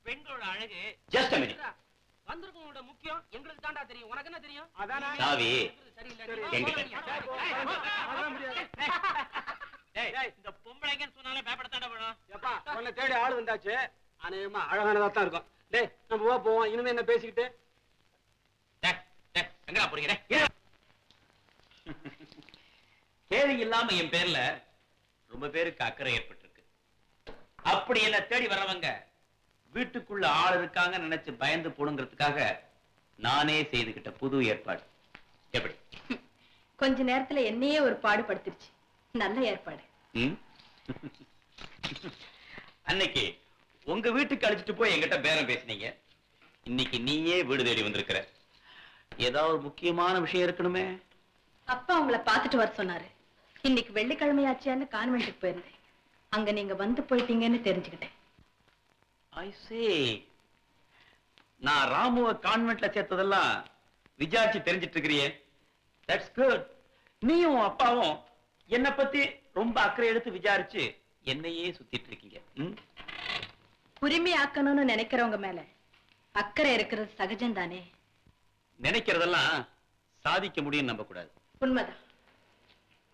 பெண்களோட அழகு. Just a minute. வந்திருக்கவங்களோட முக்கியம் எங்களுக்கு தாண்டா தெரியும். உனக்கு என்ன தெரியும்? சாவி இந்த பொம்பளைங்கன்னு சொன்னாலே பயப்படத்தாண்டா வேணும். எப்பா உன்னை தேடி ஆள் வந்தாச்சு. அநேகமா அழகானதா தான் இருக்கும். டேய் நம்ம போவோம். இனிமே என்ன பேசிக்கிட்டு எங்கடா போறீங்க? தேவை இல்லாம என் பேர்ல ரொம்ப பேருக்கு அக்கறை ஏற்பட்டிருக்கு. அப்படி என்ன தேடி வர்றவங்க வீட்டுக்குள்ள ஆள் இருக்காங்க நினைச்சு பயந்து போடுங்கிறதுக்காக நானே செய்துகிட்ட புது ஏற்பாடு. எப்படி? கொஞ்ச நேரத்துல என்னையே ஒரு பாடுபடுத்திருச்சு. நல்ல ஏற்பாடு. அன்னைக்கு உங்க வீட்டுக்கு அழைச்சிட்டு போய் என்கிட்ட பேரம் பேசினீங்க. இன்னைக்கு நீயே வீடு தேடி வந்திருக்கிற. ஏதாவது முக்கியமான விஷயம் இருக்கணுமே. அப்பா உங்களை பார்த்துட்டு வர சொன்னாரு. இன்னைக்கு வெள்ளிக்கிழமையாச்சியான்னு கான்வென்ட்டுக்கு போயிருந்தேன். அங்க நீங்க வந்து போயிட்டீங்கன்னு தெரிஞ்சுக்கிட்டேன். I see. நான் ராமுவ கான்வென்ட்ல சேர்த்ததெல்லாம் விசாரிச்சு தெரிஞ்சிட்டு இருக்கிறியே. That's good. நீயும் அப்பாவும் என்ன பத்தி ரொம்ப அக்கறை எடுத்து விசாரிச்சு என்னையே சுத்திட்டு இருக்கீங்க. உரிமை ஆக்கணும்னு நினைக்கிறவங்க மேல அக்கறை இருக்கிறது சகஜம் தானே. நினைக்கிறதெல்லாம் சாதிக்க முடியும் நம்ப கூடாது. உண்மைதான்.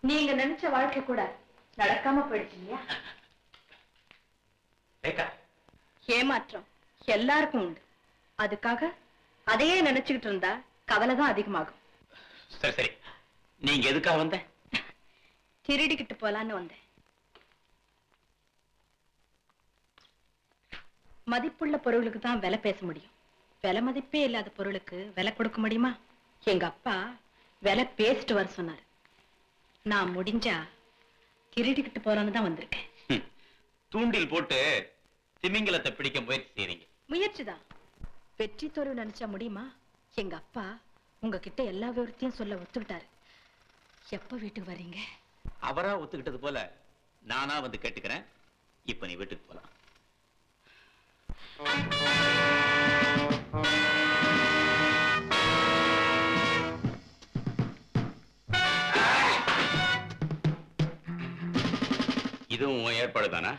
நீங்க நினைச்ச வாழ்க்கை கூட நடக்காம போயிடுச்சு இல்லையா? ஏமாற்றம் எல்லாருக்கும் உண்டு. அதுக்காக அதையே நினைச்சுக்கிட்டு இருந்தா கவலைதான் அதிகமாகும். சரி சரி, நீங்க எதுக்காக வந்த? திருடிக்கிட்டு போலான்னு வந்தேன். மதிப்புள்ள பொருளுக்கு தான் விலை பேச முடியும். விலை மதிப்பே இல்லாத பொருளுக்கு விலை கொடுக்க முடியுமா? எங்க அப்பா விலை பேசிட்டு வர சொன்னாரு. நான் முடிஞ்சா திருடிக்கிட்டு போறான்னு தான் வந்திருக்கேன். தூண்டில் போட்டு திமிங்கலத்தை பிடிக்க முயற்சி செய்றீங்க. முயற்சிதான். வெற்றி தோல்வி நினைச்சா முடியுமா? எங்க அப்பா உங்ககிட்ட எல்லா விவரத்தையும் சொல்ல ஒத்துக்கிட்டாரு. எப்ப வீட்டுக்கு வர்றீங்க? அவரா ஒத்துக்கிட்டது போல நானா வந்து கேட்டுக்கிறேன். இப்ப நீ வீட்டுக்கு போலாம். இதுவும் உன் ஏற்பாடு தானா?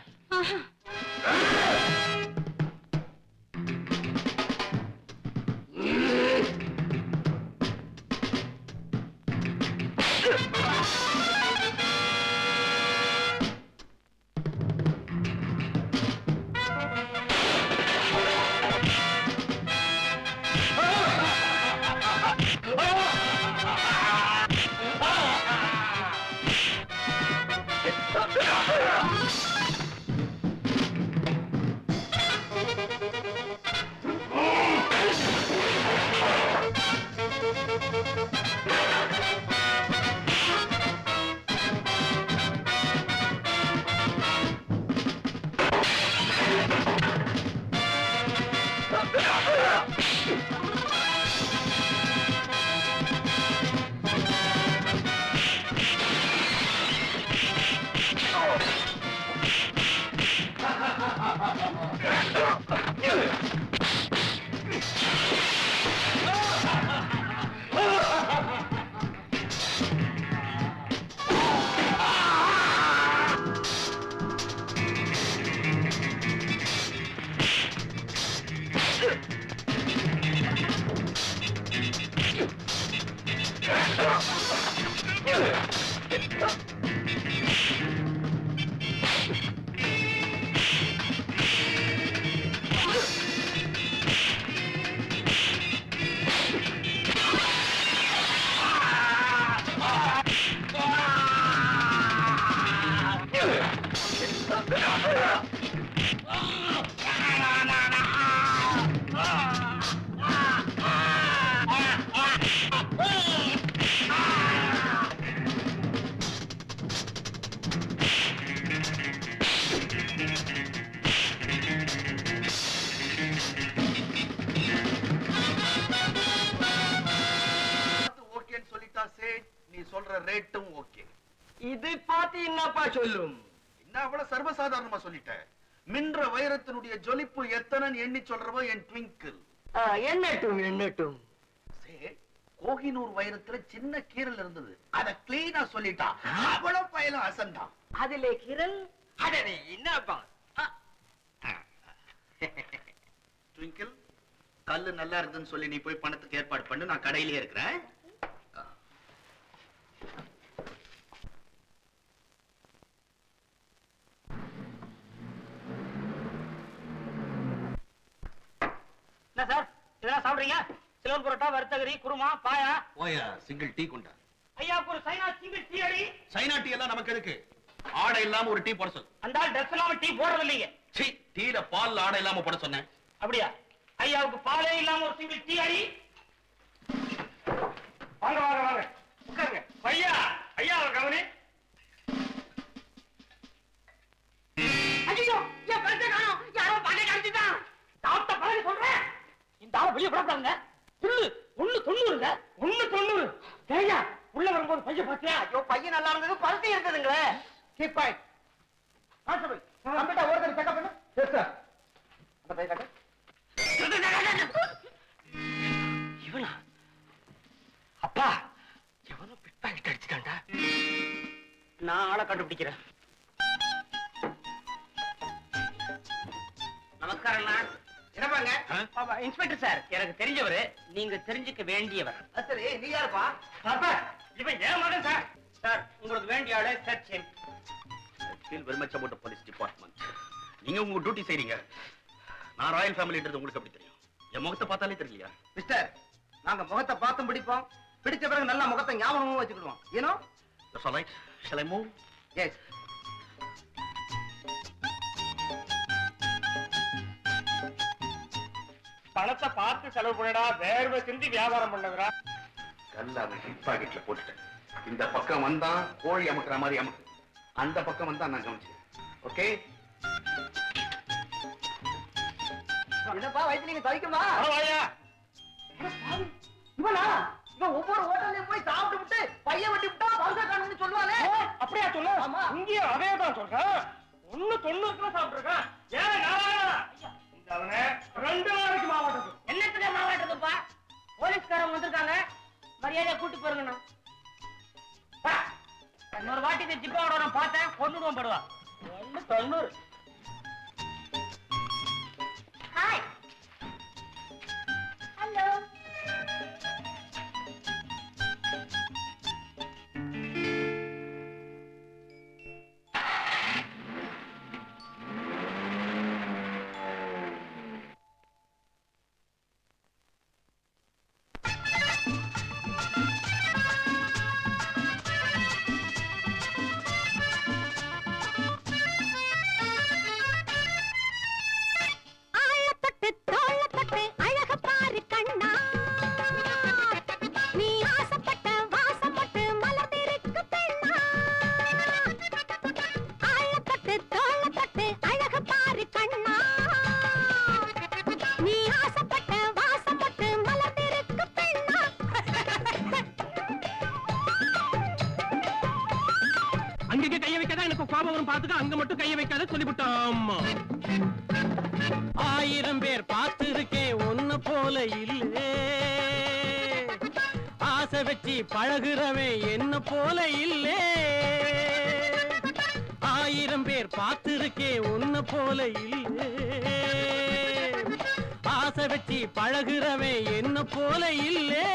சர்வசாதாரணமா சொல்லிட்டேன். மின்ற வைரத்தினுடைய ஜொலிப்பு எத்தனைன்னு எண்ணி சொல்றவோ என் ட்விங்கிள். எண்ணட்டும் எண்ணட்டும். கோஹினூர் வைரத்துல சின்ன கீரல் இருந்தது. அத கிளீனா சொல்லிட்டா. அவ்வளவு பயலும் அசந்தான். அதுல கீரல்? அடனே என்னப்பா? ட்விங்கிள், கல்லு நல்லா இருக்குன்னு சொல்லி நீ போய் பணத்துக்கு ஏற்பாடு பண்ணு, நான் கடையிலேயே இருக்கிறேன். என்ன சார் இதெல்லாம் சாப்பிடுறீங்க? சிலோன் புரோட்டா, வறுத்தகரி, குருமா, பாயா. ஓயா, சிங்கிள் டீ கொண்டா. ஐயாவுக்கு ஒரு சைனா சிங்கிள் டீ அடி. சைனா டீ எல்லாம் நமக்கு எதுக்கு? ஆடை இல்லாம ஒரு டீ போட சொல்லு. அந்த ஆள் ட்ரெஸ் இல்லாம டீ போடுறது இல்லைங்க. சீ, டீல பால் ஆடை இல்லாம போட சொன்னேன். அப்படியா? ஐயாவுக்கு பாலே இல்லாம ஒரு சிங்கிள் டீ அடி. வாங்க வாங்க வாங்க உட்காருங்க. ஐயா ஐயா கவனி. ஐயோ என் பரிசை காணோம். யாரோ பாக்கெட் அடிச்சுட்டான். சாப்பிட்ட பிறகு சொல்றேன். இந்த ஆளை வெளியே விடக்கூடாதுங்க. சொல்லு 1.90ங்க. 1.90. ஐயா உள்ள வரும்போது பையன் பாத்தியா? ஐயோ பையன் நல்லா இருந்தது, பரிசு இருக்குதுங்களே. Keep quiet. கான்ஸ்டபிள் கம்ப்ளீட்டா ஓடுறது செக்அப் பண்ணு. Yes sir. அந்த பையன் காட்டு. இவனா? அப்பா எவனோ பிட் பாக்கெட் அடிச்சுட்டான்டா. நான் ஆளை கண்டுபிடிக்கிறேன். நமஸ்காரம். என்னப்பாங்க? இன்ஸ்பெக்டர் சார், எனக்கு தெரிஞ்சவரு, நீங்க தெரிஞ்சுக்க வேண்டியவர். சரி, நீ யாருப்பா? அப்பா இவன் ஏன் மகன் சார். சார் உங்களுக்கு வேண்டிய ஆளு search. feel very much about the police department. நீங்க உங்க டியூட்டி செய்றீங்க. நான் ராயல் ஃபேமிலின்றது உங்களுக்கு எப்படி தெரியும்? என் முகத்தை பார்த்தாலே தெரியலையா? மிஸ்டர், நாங்க முகத்தை பார்த்தும் பிடிப்போம், பிடிச்ச பிறகு நல்ல முகத்தை ஞாபகமும் வச்சுக்கிடுவோம். ஏனோ? That's all right. Shall I move? Yes. பணத்தை பார்த்து செலவு பண்ணடா, வேர்வை சிந்தி வியாபாரம் பண்ணதுடா. கல்ல அவன் ஹிட் பாக்கெட்ல போட்டுட்டேன். இந்த பக்கம் வந்தா கோழி அமுக்குற மாதிரி அமுக்கு, அந்த பக்கம் வந்தா நான் கவனிச்சேன். ஓகே? என்னப்பா வயிற்று நீங்க தவிக்குமா? பரவாயில்லையா? இவனா? இவன் ஒவ்வொரு ஹோட்டல்லையும் போய் சாப்பிட்டு விட்டு பையன் வெட்டி விட்டா பரிசை காணும்னு சொல்லுவானே. அப்படியா சொல்லு? ஆமா. இங்கேயும் அதே தான் சொல்றேன். 1.90 சாப்பிட்டுருக்கேன். ஏன் நாராயணா? இந்த அவனை 2 நாளைக்கு மாவாட்டது. என்னத்துக்கு மாவாட்டதுப்பா? போலீஸ்காரங்க வந்திருக்காங்க, மரியாதையா கூட்டி போறீங்கண்ணா. இன்னொரு வாட்டி இந்த ஜிப்பாவோட நான் பார்த்தேன், கொண்டுடுவோம் படுவா. 1.90. ஹாய். ஹலோ. அங்கங்க கைய வைக்காத, எனக்கு கோபம் வரும் பாத்துக்க. அங்க மட்டும் கைய வைக்காத சொல்லிவிட்டோம். 1000 பேர் பார்த்திருக்கேன், ஒன்ன போல இல்லே. ஆசை வச்சு பழகுறவன் என்ன போல இல்லே. 1000 பேர் பார்த்திருக்கேன், ஒன்ன போல இல்லே. ஆசை வச்சு பழகுறவன் என்ன போல இல்லே.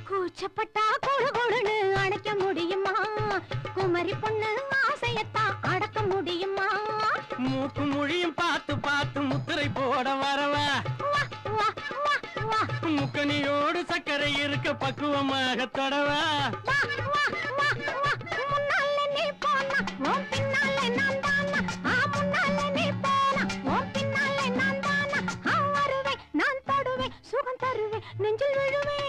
கூச்சப்பட்டா கொழு கொழுன்னு அணைக்க முடியுமா? குமரி பொண்ணு ஆசையத்தான் அடக்க முடியுமா? மூக்கு மொழியும் பார்த்து பார்த்து முத்திரை போட வரவா. வா வா வா வா முக்கனியோடு சர்க்கரை இருக்க பக்குவமாக தொடவா. வா வா வா வா. முன்னால நீ போனா உன் பின்னால நான் தானா. முன்னால நீ போனா உன் பின்னால நான் தானா. வருவேன், நான் தொடுவேன், சுகம் தருவேன், நெஞ்சில் விழுவேன்.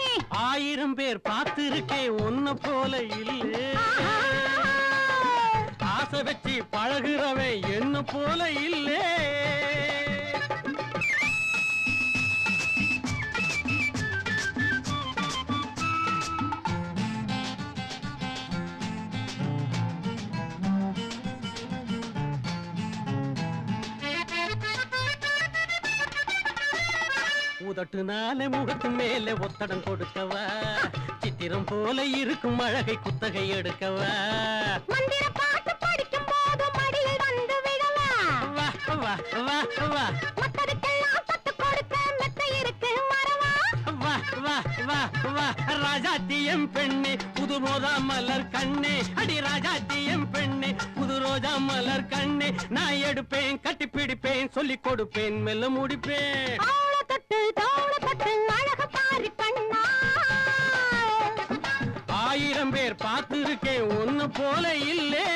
1000 பேர் பார்த்திருக்கேன், ஒன்ன போல இல்லே. ஆசை வச்சு பழகுறவன் என்ன போல இல்லே. உதட்டுனால முகத்து மேல ஒத்தடம் கொடுக்கவா சித்திரம் போல இருக்கும் அழகை குத்தகை எடுக்கவா மந்திர பாட்டு படிக்கும் போது மடியில் வந்து விழவா வா வா வா வா மத்ததுக்கெல்லாம் தொட்டு கொடுக்க மெத்த இருக்கு வரவா வா வா வா வா ராஜாத்தியம் பெண்ணே புது ரோஜா மலர் கண்ணே அடி ராஜாத்தியம் பெண்ணே புது ரோஜா மலர் கண்ணே நான் எடுப்பேன் கட்டி பிடிப்பேன் சொல்லி கொடுப்பேன் மெல்ல முடிப்பேன் தோள தொட்டு அழக பாரு கண்ணா 1000 பேர் பார்த்திருக்கேன் ஒன்னு போல இல்லே